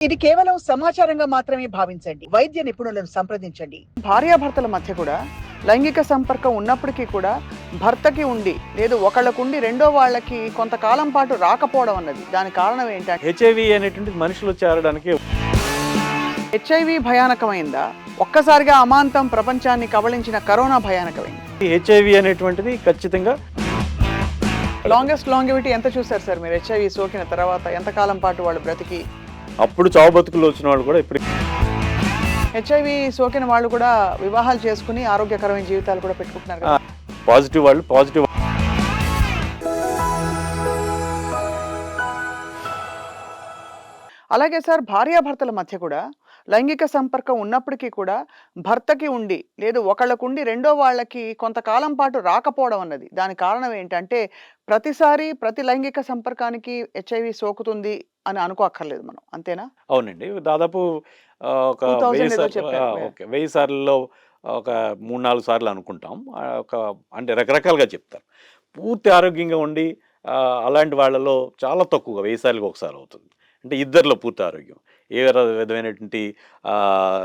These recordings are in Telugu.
ఇది కేవలం సమాచారంగా మాత్రమే భావించండి. వైద్య నిపుణులను సంప్రదించండి. భార్యాభర్తల మధ్య కూడా లైంగిక సంపర్కం ఉన్నప్పటికీ కూడా భర్తకి ఉండి లేదు ఒకళ్ళకుండి రెండో వాళ్ళకి కొంతకాలం పాటు రాకపోవడం అన్నది దాని కారణం ఏంటంటే హెచ్ఐవి అనేటువంటిది మనుషులు చేరడానికి హెచ్ఐవి భయానకమైందా, ఒక్కసారిగా అమాంతం ప్రపంచాన్ని కబళించిన కరోనా భయానకమైంది. హెచ్ఐవి అనేటువంటిది ఖచ్చితంగా లాంగెస్ట్ లాంగివిటీ ఎంత చూసారు సార్ మీరు? హెచ్ఐవి సోకిన తర్వాత ఎంతకాలం పాటు వాళ్ళు బ్రతికి? అప్పుడు చావు బతుకులు వచ్చిన వాళ్ళు కూడా ఇప్పుడు హెచ్ఐవి సోకిన వాళ్ళు కూడా వివాహాలు చేసుకుని ఆరోగ్యకరమైన జీవితాలు కూడా పెట్టుకుంటున్నారు కదా. పాజిటివ్ వాళ్ళు పాజిటివ్. అలాగే సార్ భార్యాభర్తల మధ్య కూడా లైంగిక సంపర్కం ఉన్నప్పటికీ కూడా భర్తకి ఉండి లేదు ఒకళ్ళకుండి రెండో వాళ్ళకి కొంతకాలం పాటు రాకపోవడం అన్నది దాని కారణం ఏంటంటే ప్రతిసారి ప్రతి లైంగిక సంపర్కానికి హెచ్ఐవి సోకుతుంది అని అనుకోక్కర్లేదు మనం, అంతేనా? అవునండి, దాదాపు ఒక 2000 ఏదో చెప్పారు. ఓకే 1000 సార్లలో ఒక 3-4 సార్లు అనుకుంటాం. ఒక అంటే రకరకాలుగా చెప్తారు. పూర్తి ఆరోగ్యంగా ఉండి అలాంటి వాళ్ళలో చాలా తక్కువగా 1000 సార్లకు ఒకసారి అవుతుంది. అంటే ఇద్దరిలో పూర్తి ఆరోగ్యం, ఏ విధమైనటువంటి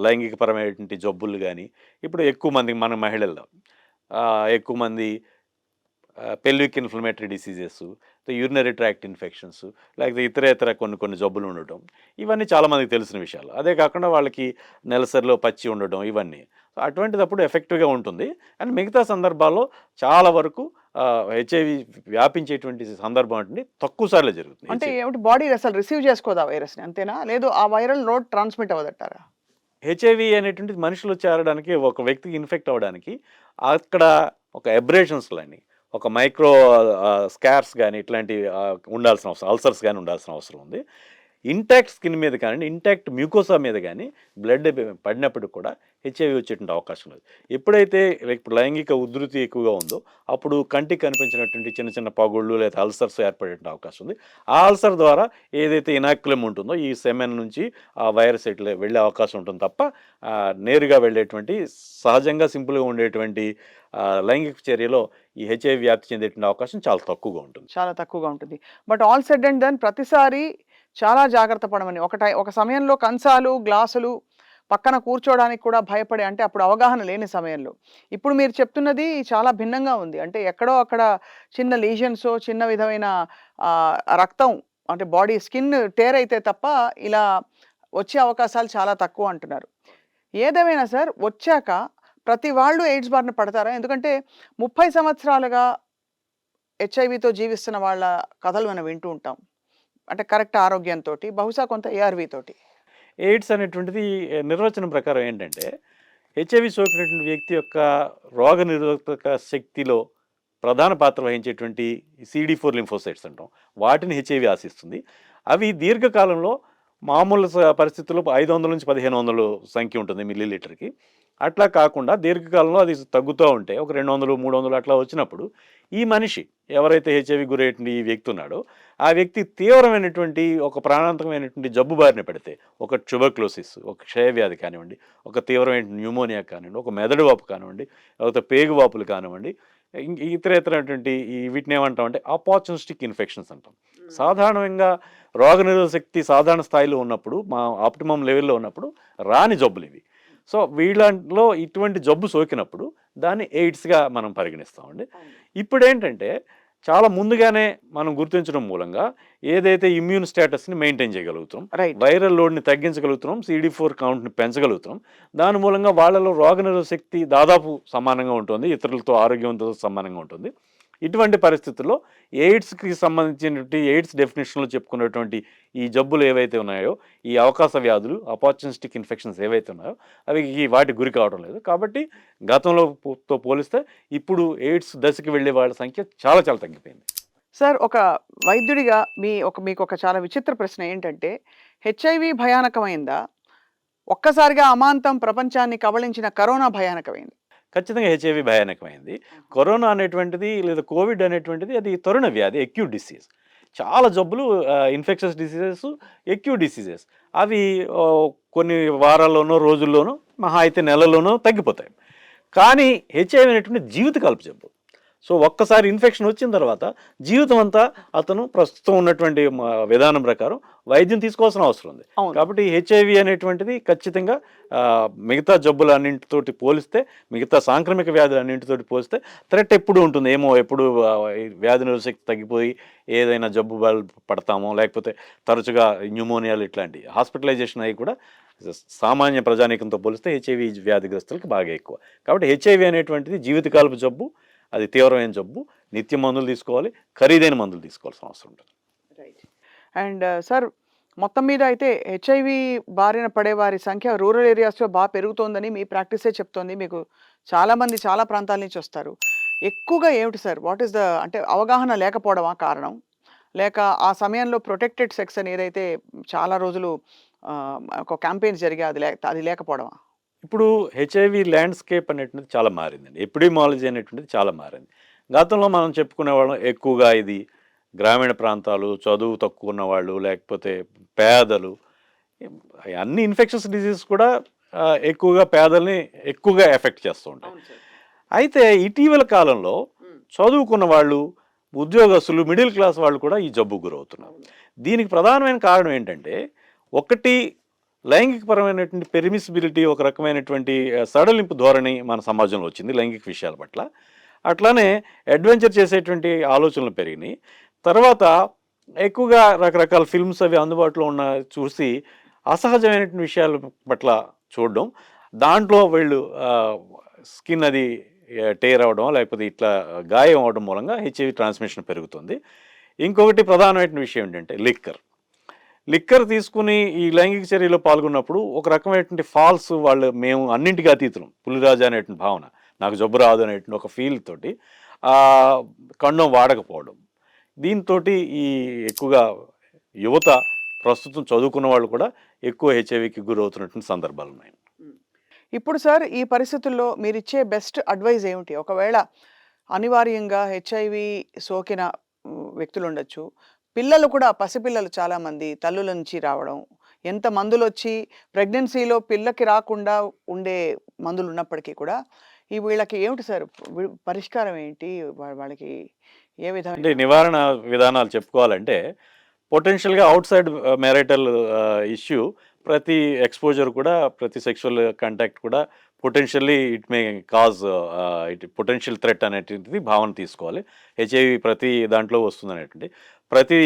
లైంగికపరమైనటువంటి జబ్బులు కానీ. ఇప్పుడు ఎక్కువ మంది మన మహిళల్లో ఎక్కువ మంది pelvic inflammatory diseases, urinary tract infections, లేకపోతే ఇతర కొన్ని జబ్బులు ఉండటం, ఇవన్నీ చాలామందికి తెలిసిన విషయాలు. అదే కాకుండా వాళ్ళకి నెలసరిలో పచ్చి ఉండటం, ఇవన్నీ అటువంటిదప్పుడు ఎఫెక్టివ్గా ఉంటుంది. అండ్ మిగతా సందర్భాల్లో చాలా వరకు హెచ్ఐవి వ్యాపించేటువంటి సందర్భం అంటే తక్కువ సార్లు జరుగుతుంది. అంటే ఏమిటి, బాడీ అసలు రిసీవ్ చేసుకోదా వైరస్ని, అంతేనా? లేదు ఆ వైరల్ లోడ్ ట్రాన్స్మిట్ అవ్వదంటారా? హెచ్ఐవి అనేటువంటిది మనుషులు చేరడానికి, ఒక వ్యక్తికి ఇన్ఫెక్ట్ అవ్వడానికి అక్కడ ఒక ఎబ్రేషన్స్ లాని, ఒక మైక్రో స్కార్స్ కానీ ఇట్లాంటివి ఉండాల్సిన అవసరం, అల్సర్స్ కానీ ఉండాల్సిన అవసరం ఉంది. ఇంటాక్ట్ స్కిన్ మీద కానీ ఇంటాక్ట్ మ్యూకోసా మీద కానీ బ్లడ్ పడినప్పుడు కూడా హెచ్ఐవి వచ్చేటువంటి అవకాశం లేదు. ఎప్పుడైతే ఇప్పుడు లైంగిక ఉధృతి ఎక్కువగా ఉందో అప్పుడు కంటికి కనిపించినటువంటి చిన్న చిన్న పగుళ్ళు లేదా అల్సర్స్ ఏర్పడేటువంటి అవకాశం ఉంది. ఆ అల్సర్ ద్వారా ఏదైతే ఇనాక్యులం ఉంటుందో ఈ సెమెన్ నుంచి ఆ వైరస్ ఇట్లా వెళ్ళే అవకాశం ఉంటుంది తప్ప నేరుగా వెళ్ళేటువంటి సహజంగా సింపుల్గా ఉండేటువంటి లైంగిక చర్యలో ఈ హెచ్ఐవి వ్యాప్తి చెందేటువంటి అవకాశం చాలా తక్కువగా ఉంటుంది. చాలా తక్కువగా ఉంటుంది. But all said and done ప్రతిసారి చాలా జాగ్రత్త పడమని, ఒక సమయంలో కంచాలు గ్లాసులు పక్కన కూర్చోవడానికి కూడా భయపడే, అంటే అప్పుడు అవగాహన లేని సమయంలో. ఇప్పుడు మీరు చెప్తున్నది చాలా భిన్నంగా ఉంది. అంటే ఎక్కడో అక్కడ చిన్న లీజన్సో చిన్న విధమైన రక్తం అంటే బాడీ స్కిన్ టేర్ అయితే తప్ప ఇలా వచ్చే అవకాశాలు చాలా తక్కువ అంటున్నారు. ఏదేమైనా సార్ వచ్చాక ప్రతి వాళ్ళు ఎయిడ్స్ బారిన పడతారా? ఎందుకంటే 30 సంవత్సరాలుగా హెచ్ఐవితో జీవిస్తున్న వాళ్ళ కథలు మనం వింటూ ఉంటాం. అంటే కరెక్ట్ ఆరోగ్యంతో, బహుశా కొంత ఏఆర్వి తోటి. ఎయిడ్స్ అనేటువంటిది నిర్వచనం ప్రకారం ఏంటంటే హెచ్ఐవి సోకినటువంటి వ్యక్తి యొక్క రోగ నిరోధక శక్తిలో ప్రధాన పాత్ర వహించేటువంటి CD4 లింఫోసైట్స్ అంటాం, వాటిని హెచ్ఐవి ఆశిస్తుంది. అవి దీర్ఘకాలంలో మామూలు పరిస్థితుల్లో 500 నుంచి 1500 సంఖ్య ఉంటుంది మిల్లీలీటర్కి. అట్లా కాకుండా దీర్ఘకాలంలో అది తగ్గుతూ ఉంటే ఒక 200, 300 అట్లా వచ్చినప్పుడు ఈ మనిషి ఎవరైతే హెచ్ఐవి గురైనటువంటి ఈ వ్యక్తి ఉన్నాడో ఆ వ్యక్తి తీవ్రమైనటువంటి ఒక ప్రాణాంతకమైనటువంటి జబ్బు బారిన పడితే, ఒక ట్యూబర్క్లోసిస్, ఒక క్షయవ్యాధి కానివ్వండి, ఒక తీవ్రమైన న్యూమోనియా కానివ్వండి, ఒక మెదడు వాపు కానివ్వండి, లేకపోతే పేగు వాపులు కానివ్వండి, ఇతరమైనటువంటి వీటిని ఏమంటామంటే ఆపర్చునిస్టిక్ ఇన్ఫెక్షన్స్ అంటాం. సాధారణంగా రోగనిరోధక శక్తి సాధారణ స్థాయిలో ఉన్నప్పుడు, మా ఆప్టిమం లెవెల్లో ఉన్నప్పుడు రాని జబ్బులు ఇవి. సో వీళ్ళలో ఇటువంటి జబ్బు సోకినప్పుడు దాన్ని ఎయిడ్స్గా మనం పరిగణిస్తామండి. ఇప్పుడు ఏంటంటే చాలా ముందుగానే మనం గుర్తించడం మూలంగా ఏదైతే ఇమ్యూన్ స్టేటస్ని మెయింటైన్ చేయగలుగుతాం, వైరల్ లోడ్ని తగ్గించగలుగుతున్నాం, CD4 కౌంట్ని పెంచగలుగుతున్నాం. దాని మూలంగా వాళ్ళలో రోగనిరోధక శక్తి దాదాపు సమానంగా ఉంటుంది, ఇతరులతో ఆరోగ్యంతో సమానంగా ఉంటుంది. ఇటువంటి పరిస్థితుల్లో ఎయిడ్స్కి సంబంధించినటువంటి ఎయిడ్స్ డెఫినేషన్లో చెప్పుకున్నటువంటి ఈ జబ్బులు ఏవైతే ఉన్నాయో, ఈ అవకాశ వ్యాధులు, ఆపర్చునిస్టిక్ ఇన్ఫెక్షన్స్ ఏవైతే ఉన్నాయో అవి వాటి గురి కావడం లేదు. కాబట్టి గతంలోతో పోలిస్తే ఇప్పుడు ఎయిడ్స్ దశకి వెళ్ళే వాళ్ళ సంఖ్య చాలా చాలా తగ్గిపోయింది. సార్ ఒక వైద్యుడిగా మీకు ఒక చాలా విచిత్ర ప్రశ్న ఏంటంటే, హెచ్ఐవి భయానకమైందా, ఒక్కసారిగా అమాంతం ప్రపంచాన్ని కబళించిన కరోనా భయానకమైంది? ఖచ్చితంగా హెచ్ఐవి భయానకమైంది. కరోనా అనేటువంటిది లేదా కోవిడ్ అనేటువంటిది అది తరుణ వ్యాధి, అక్యూట్ డిసీజ్. చాలా జబ్బులు ఇన్ఫెక్షస్ డిసీజెస్, అక్యూట్ డిసీజెస్ అవి కొన్ని వారాల్లోనో రోజుల్లోనో మహా అయితే నెలల్లోనో తగ్గిపోతాయి. కానీ హెచ్ఐవి అనేటువంటి జీవితకాలపు జబ్బు. సో ఒక్కసారి ఇన్ఫెక్షన్ వచ్చిన తర్వాత జీవితం అంతా అతను ప్రస్తుతం ఉన్నటువంటి విధానం ప్రకారం వైద్యం తీసుకోవాల్సిన అవసరం ఉంది. అవును. కాబట్టి హెచ్ఐవి అనేటువంటిది ఖచ్చితంగా మిగతా జబ్బులన్నింటితోటి పోలిస్తే, మిగతా సాంక్రమిక వ్యాధులన్నింటితోటి పోలిస్తే థ్రెట్ ఎప్పుడు ఉంటుంది. ఏమో ఎప్పుడు ఈ వ్యాధి నిరోధక శక్తి తగ్గిపోయి ఏదైనా జబ్బు పడతామో, లేకపోతే తరచుగా న్యూమోనియాలు ఇట్లాంటి హాస్పిటలైజేషన్ అయ్యి కూడా సామాన్య ప్రజానీకంతో పోలిస్తే హెచ్ఐవి వ్యాధిగ్రస్తులకు బాగా ఎక్కువ. కాబట్టి హెచ్ఐవి అనేటువంటిది జీవితకాలపు జబ్బు, అది తీవ్రమైన జబ్బు, నిత్య మందులు తీసుకోవాలి, ఖరీదైన మందులు తీసుకోవాల్సిన అవసరం ఉంటుంది. రైట్. అండ్ సార్, మొత్తం మీద అయితే హెచ్ఐవి బారిన పడే వారి సంఖ్య రూరల్ ఏరియాస్లో బాగా పెరుగుతోందని మీ ప్రాక్టీసే చెప్తోంది. మీకు చాలామంది చాలా ప్రాంతాల నుంచి వస్తారు. ఎక్కువగా ఏమిటి సార్, వాట్ ఈస్ ద, అంటే అవగాహన లేకపోవడమా కారణం, లేక ఆ సమయంలో ప్రొటెక్టెడ్ సెక్స్ అని ఏదైతే చాలా రోజులు ఒక క్యాంపెయిన్స్ జరిగాయి, అది లేకపోవడమా? ఇప్పుడు హెచ్ఐవి ల్యాండ్స్కేప్ అనేటువంటిది చాలా మారిందండి. ఎపిడెమాలజీ అనేటువంటిది చాలా మారింది. గతంలో మనం చెప్పుకునేవాళ్ళం ఎక్కువగా ఇది గ్రామీణ ప్రాంతాలు, చదువు తక్కువ ఉన్నవాళ్ళు, లేకపోతే పేదలు, అన్ని ఇన్ఫెక్షన్స్ డిసీజెస్ కూడా ఎక్కువగా పేదల్ని ఎక్కువగా ఎఫెక్ట్ చేస్తూ ఉంటాయి. అయితే ఇటీవల కాలంలో చదువుకున్న వాళ్ళు, ఉద్యోగస్తులు, మిడిల్ క్లాస్ వాళ్ళు కూడా ఈ జబ్బుకు గురవుతున్నారు. దీనికి ప్రధానమైన కారణం ఏంటంటే, ఒకటి లైంగికపరమైనటువంటి పెర్మిసిబిలిటీ, ఒక రకమైనటువంటి సడలింపు ధోరణి మన సమాజంలో వచ్చింది లైంగిక విషయాల పట్ల. అట్లానే అడ్వెంచర్ చేసేటువంటి ఆలోచనలు పెరిగినాయి. తర్వాత ఎక్కువగా రకరకాల ఫిల్మ్స్ అవి అందుబాటులో ఉన్న చూసి అసహజమైనటువంటి విషయాల పట్ల చూడడం, దాంట్లో వీళ్ళు స్కిన్ అది టేర్ అవ్వడం, లేకపోతే ఇట్లా గాయం అవడం మూలంగా హెచ్ఐవి ట్రాన్స్మిషన్ పెరుగుతుంది. ఇంకొకటి ప్రధానమైన విషయం ఏంటంటే లిక్కర్ తీసుకుని ఈ లైంగిక చర్యలో పాల్గొన్నప్పుడు ఒక రకమైనటువంటి ఫాల్స్, మేము అన్నింటికీ అతీతులం, పులిరాజా అనేటువంటి భావన, నాకు జబ్బు రాదు అనేటువంటి ఒక ఫీల్ తోటి కండోమ్ వాడకపోవడం, దీంతో ఈ ఎక్కువగా యువత, ప్రస్తుతం చదువుకున్న వాళ్ళు కూడా ఎక్కువ హెచ్ఐవికి గురవుతున్నటువంటి సందర్భాలు ఉన్నాయి. ఇప్పుడు సార్, ఈ పరిస్థితుల్లో మీరిచ్చే బెస్ట్ అడ్వైజ్ ఏమిటి? ఒకవేళ అనివార్యంగా హెచ్ఐవి సోకిన వ్యక్తులు ఉండొచ్చు, పిల్లలు కూడా, పసిపిల్లలు చాలామంది తల్లుల నుంచి రావడం, ఎంత మందులొచ్చి ప్రెగ్నెన్సీలో పిల్లకి రాకుండా ఉండే మందులు ఉన్నప్పటికీ కూడా వీళ్ళకి ఏమిటి సార్ పరిష్కారం ఏంటి? వాళ్ళకి ఏ విధంగా అంటే నివారణ విధానాలు చెప్పుకోవాలంటే, పొటెన్షియల్గా అవుట్ సైడ్ మ్యారిటల్ ఇష్యూ, ప్రతి ఎక్స్పోజర్ కూడా, ప్రతి సెక్షువల్ కాంటాక్ట్ కూడా potentially it may cause potential threat అనేటువంటిది భావన తీసుకోవాలి. హెచ్ఐవి ప్రతి దాంట్లో వస్తుంది అనేటువంటి ప్రతి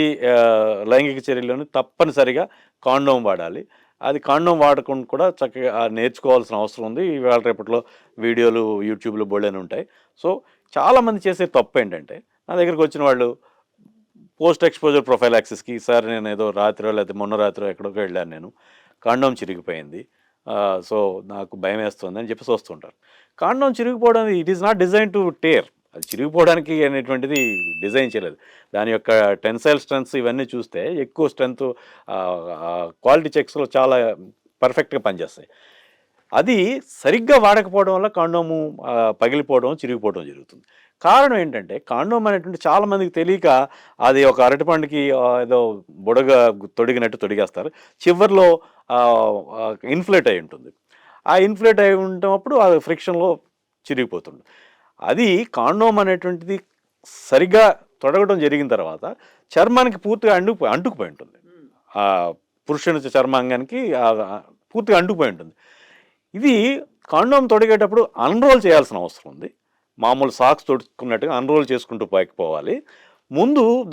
లైంగిక చర్యలోనూ తప్పనిసరిగా కాండోమ్ వాడాలి. అది కాండోమ్ వాడకుండా కూడా చక్కగా నేర్చుకోవాల్సిన అవసరం ఉంది. ఇవాళ రేపట్లో వీడియోలు యూట్యూబ్లో బోల్డని ఉంటాయి. సో చాలామంది చేసే తప్పు ఏంటంటే, నా దగ్గరికి వచ్చిన వాళ్ళు పోస్ట్ ఎక్స్పోజర్ ప్రొఫైలాక్సిస్కి, సార్ నేను ఏదో రాత్రో లేకపోతే మొన్న రాత్రో ఎక్కడికో వెళ్ళాను, నేను కాండోమ్ చిరిగిపోయింది, సో నాకు భయం వేస్తుంది అని చెప్పేసి వస్తుంటారు. కాండోమ్ చిరిగిపోవడం, it is not design to tear, అది చిరిగిపోవడానికి అనేటువంటిది డిజైన్ చేయలేదు. దాని యొక్క టెన్సైల్ స్ట్రెంత్స్ ఇవన్నీ చూస్తే ఎక్కువ స్ట్రెంత్ క్వాలిటీ చెక్స్లో చాలా పర్ఫెక్ట్గా పనిచేస్తాయి. అది సరిగ్గా వాడకపోవడం వల్ల కాండోము పగిలిపోవడం, చిరిగిపోవడం జరుగుతుంది. కారణం ఏంటంటే, కాండోమ్ అనేటువంటి చాలామందికి తెలియక అది ఒక అరటిపండుకి ఏదో బుడగ తొడిగినట్టు తొడిగేస్తారు. చివరిలో ఇన్ఫ్లేట్ అయి ఉంటుంది. ఆ ఇన్ఫ్లేట్ అయి ఉన్నప్పుడు అది ఫ్రిక్షన్లో చిరిగిపోతుంది. అది కాండోమ్ అనేటువంటిది సరిగ్గా తొడగడం జరిగిన తర్వాత చర్మానికి పూర్తిగా అంటుకుపోయి ఉంటుంది. పురుషుని చర్మాంగానికి పూర్తిగా అంటుకుపోయి ఉంటుంది. ఇది కాండోమ్ తొడిగేటప్పుడు అన్రోల్ చేయాల్సిన అవసరం ఉంది. మామూలు సాక్స్ తొడుక్కున్నట్టుగా అన్రోల్ చేసుకుంటూ పోవాలి.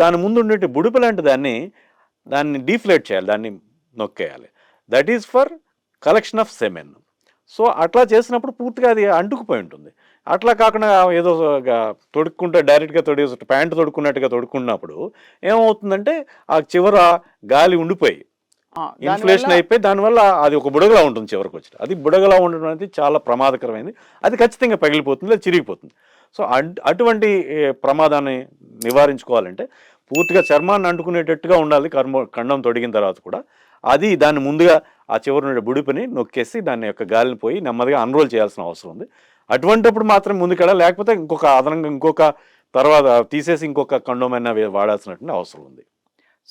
దాని ముందు ఉండే బుడిప లాంటి దాన్ని డీఫ్లేట్ చేయాలి, దాన్ని నొక్కేయాలి. That is for collection of semen. So అట్లా చేసినప్పుడు పూర్తిగా అది అంటుకుపోయి ఉంటుంది. అట్లా కాకుండా ఏదో తొడుక్కుంటే డైరెక్ట్గా ప్యాంటు తొడుక్కున్నట్టుగా తొడుక్కున్నప్పుడు ఏమవుతుందంటే, ఆ చివర గాలి ఉండిపోయి ఇన్ఫ్లేషన్ అయిపోయి దానివల్ల అది ఒక బుడగలా ఉంటుంది. చివరికి వచ్చి అది బుడగలా ఉండడం అనేది చాలా ప్రమాదకరమైనది. అది ఖచ్చితంగా పగిలిపోతుంది, లేదా చిరిగిపోతుంది. సో అటువంటి ప్రమాదాన్ని నివారించుకోవాలంటే పూర్తిగా చర్మాన్ని అంటుకునేటట్టుగా ఉండాలి. కండం తొడిగిన తర్వాత కూడా దాన్ని ముందుగా ఆ చివరి నుండి బుడిపిని నొక్కేసి దాని యొక్క గాలిని పోయి నెమ్మదిగా అన్రోల్ చేయాల్సిన అవసరం ఉంది. అటువంటిప్పుడు మాత్రం ముందుకెళ్ళాలి. లేకపోతే ఇంకొక తర్వాత తీసేసి ఇంకొక కండోమ్ అయినా వాడాల్సినటువంటి అవసరం ఉంది.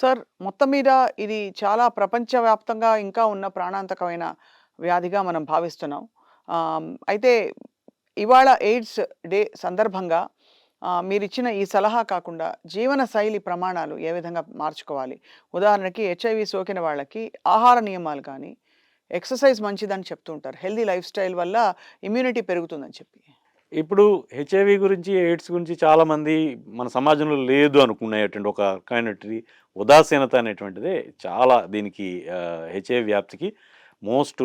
సార్, మొత్తం మీద ఇది చాలా ప్రపంచవ్యాప్తంగా ఇంకా ఉన్న ప్రాణాంతకమైన వ్యాధిగా మనం భావిస్తున్నాం. అయితే ఇవాళ ఎయిడ్స్ డే సందర్భంగా మీరిచ్చిన ఈ సలహా కాకుండా జీవన శైలి ప్రమాణాలు ఏ విధంగా మార్చుకోవాలి? ఉదాహరణకి హెచ్ఐవి సోకిన వాళ్ళకి ఆహార నియమాలు కానీ, ఎక్సర్సైజ్ మంచిదని చెప్తూ ఉంటారు. హెల్తీ లైఫ్ స్టైల్ వల్ల ఇమ్యూనిటీ పెరుగుతుందని చెప్పి. ఇప్పుడు హెచ్ఐవి గురించి, ఎయిడ్స్ గురించి చాలామంది మన సమాజంలో లేదు అనుకునేటువంటి ఒక రకమైనటువంటి ఉదాసీనత అనేటువంటిదే చాలా దీనికి హెచ్ఐవి వ్యాప్తికి మోస్ట్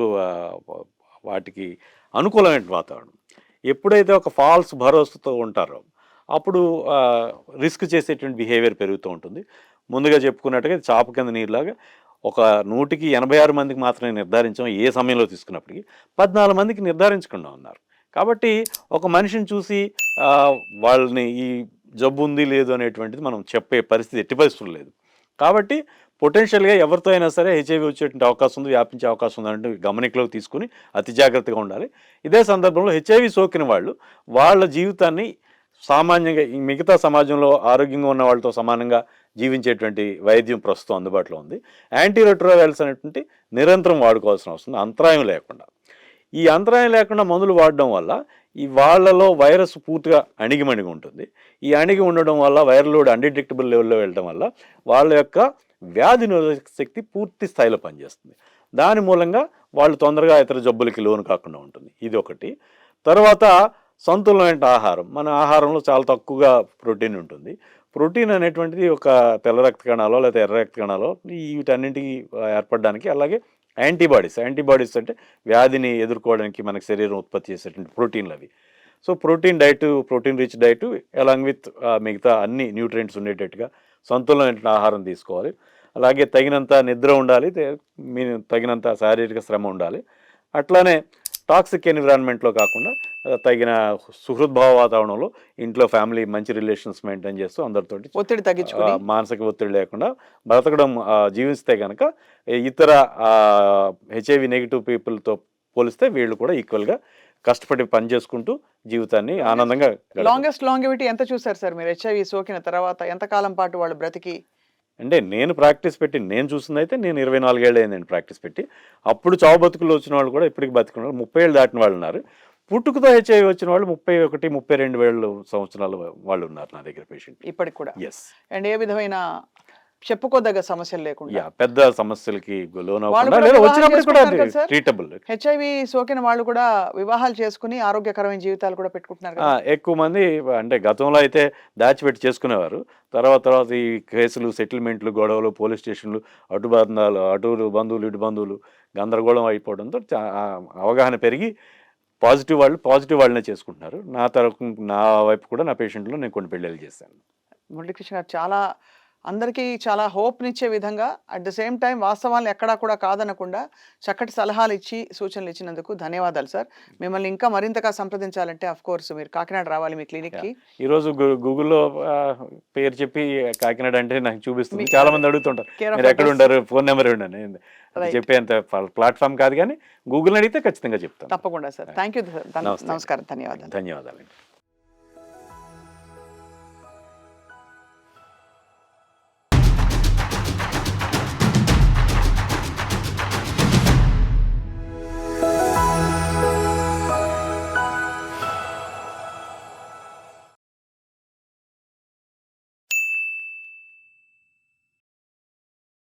వాటికి అనుకూలమైన వాతావరణం. ఎప్పుడైతే ఒక ఫాల్స్ భరోసాతో ఉంటారో అప్పుడు రిస్క్ చేసేటువంటి బిహేవియర్ పెరుగుతూ ఉంటుంది. ముందుగా చెప్పుకున్నట్టుగా ఇది చాప కింద నీరులాగా ఒక 100కి 86 మందికి మాత్రమే నిర్ధారించాం ఏ సమయంలో తీసుకున్నప్పటికీ 14 మందికి నిర్ధారించకుండా ఉన్నారు. కాబట్టి ఒక మనిషిని చూసి వాళ్ళని ఈ జబ్బు ఉంది లేదు అనేటువంటిది మనం చెప్పే పరిస్థితి ఎట్టి పరిస్థితులు లేదు. కాబట్టి పొటెన్షియల్గా ఎవరితో అయినా సరే హెచ్ఐవి వచ్చేటువంటి అవకాశం ఉంది, వ్యాపించే అవకాశం ఉందంటే గమనికలోకి తీసుకుని అతి జాగ్రత్తగా ఉండాలి. ఇదే సందర్భంలో హెచ్ఐవి సోకిన వాళ్ళు వాళ్ళ జీవితాన్ని సామాన్యంగా ఈ మిగతా సమాజంలో ఆరోగ్యంగా ఉన్న వాళ్ళతో సమానంగా జీవించేటువంటి వైద్యం ప్రస్తుతం అందుబాటులో ఉంది. యాంటీరెట్రోవైరల్స్ అనేటువంటి నిరంతరం వాడుకోవాల్సిన అవసరం అంతరాయం లేకుండా. ఈ అంతరాయం లేకుండా మందులు వాడడం వల్ల ఈ వాళ్ళలో వైరస్ పూర్తిగా అణిగిమణిగి ఉంటుంది. ఈ అణిగి ఉండడం వల్ల వైరల్ లోడ్ అన్డిటెక్టబుల్ లెవెల్లో వెళ్ళడం వల్ల వాళ్ళ యొక్క వ్యాధి నిరోధక శక్తి పూర్తి స్థాయిలో పనిచేస్తుంది. దాని మూలంగా వాళ్ళు తొందరగా ఇతర జబ్బులకి లోను కాకుండా ఉంటుంది. ఇది ఒకటి. తర్వాత సంతులనమైన ఆహారం. మన ఆహారంలో చాలా తక్కువగా ప్రోటీన్ ఉంటుంది. ప్రోటీన్ అనేటువంటిది ఒక తెల్ల రక్త కణాలో లేదా ఎర్ర రక్త కణాలో వీటన్నింటికి ఏర్పడడానికి, అలాగే యాంటీబాడీస్ అంటే వ్యాధిని ఎదుర్కోవడానికి మనకి శరీరం ఉత్పత్తి చేసేటువంటి ప్రోటీన్లు అవి. So protein diet, protein rich diet along with మిగతా అన్ని న్యూట్రియంట్స్ ఉండేటట్టుగా సంతులనమైన ఆహారం తీసుకోవాలి. అలాగే తగినంత నిద్ర ఉండాలి, తగినంత శారీరక శ్రమ ఉండాలి. అట్లానే టాక్సిక్ ఎన్విరాన్మెంట్లో కాకుండా తగిన సుహృద్భావ వాతావరణంలో ఇంట్లో ఫ్యామిలీ మంచి రిలేషన్స్ మెయింటైన్ చేస్తూ అందరితోటి ఒత్తిడి తగ్గించుకుని మానసిక ఒత్తిడి లేకుండా బ్రతకడం జీవిస్తే కనుక ఇతర హెచ్ఐవి నెగిటివ్ పీపుల్తో పోలిస్తే వీళ్ళు కూడా ఈక్వల్గా కష్టపడి పని చేసుకుంటూ జీవితాన్ని ఆనందంగా లాంగెస్ట్ లాంగివిటీ ఎంత చూసారు సార్ మీరు? హెచ్ఐవి సోకిన తర్వాత ఎంతకాలం పాటు వాళ్ళు బ్రతికి? అంటే నేను ప్రాక్టీస్ పెట్టి నేను చూసింది అయితే నేను 24 ఏళ్ళు అయిందండి ప్రాక్టీస్ పెట్టి. అప్పుడు చావు బతుకులు వచ్చిన వాళ్ళు కూడా ఇప్పటికి బతుకున్న వాళ్ళు 30 ఏళ్ళు దాటిన వాళ్ళు ఉన్నారు. పుట్టుకతో హెచ్ఐవి వచ్చిన వాళ్ళు 31, 32 సంవత్సరాలు వాళ్ళు ఉన్నారు నా దగ్గర పేషెంట్ ఇప్పటికి కూడా. ఎస్. అండ్ ఏ విధమైన చెప్పుకోదగ్గ సమస్యలు లేకుండా పెద్ద సమస్యలకి లోనవ్వకుండా లేదా వచ్చినప్పుడు కూడా ట్రీటబుల్. హెచ్ఐవి సోకిన వాళ్ళు కూడా వివాహాలు చేసుకుని ఆరోగ్యకరమైన జీవితాలు కూడా పెట్టుకుంటున్నారు కదా. ఎక్కువ మంది అంటే గతంలో అయితే దాచిపెట్టి చేసుకునేవారు. తర్వాత ఈ కేసులు, సెటిల్మెంట్లు, గొడవలు, పోలీస్ స్టేషన్లు, అటు బంధువులు ఇటు బంధువులు గందరగోళం అయిపోవడంతో అవగాహన పెరిగి పాజిటివ్ వాళ్ళనే చేసుకుంటున్నారు. నా వైపు కూడా నా పేషెంట్లో నేను కొన్ని పెళ్ళిళ్ళు చేశాను. మురళీకృష్ణ గారు చాలా అందరికీ చాలా హోప్నిచ్చే విధంగా అట్ ద సేమ్ టైం వాస్తవాలను ఎక్కడా కూడా కాదనకుండా చక్కటి సలహాలు ఇచ్చి సూచనలు ఇచ్చినందుకు ధన్యవాదాలు సార్. మిమ్మల్ని ఇంకా మరింతగా సంప్రదించాలంటే అఫ్ కోర్స్ మీరు కాకినాడ రావాలి మీ క్లినిక్కి. ఈరోజు గూగుల్లో పేరు చెప్పి కాకినాడ అంటే నాకు చూపిస్తుంది. చాలా మంది అడుగుతుంటారు మీరు ఎక్కడ ఉంటారు, ఫోన్ నెంబర్ ఇవ్వండి. చెప్పేంత ప్లాట్ఫామ్ కాదు కానీ గూగుల్ అడిగితే ఖచ్చితంగా చెప్తాను. తప్పకుండా సార్. Thank you sir. నమస్కారం. ధన్యవాదాలు. ధన్యవాదాలు.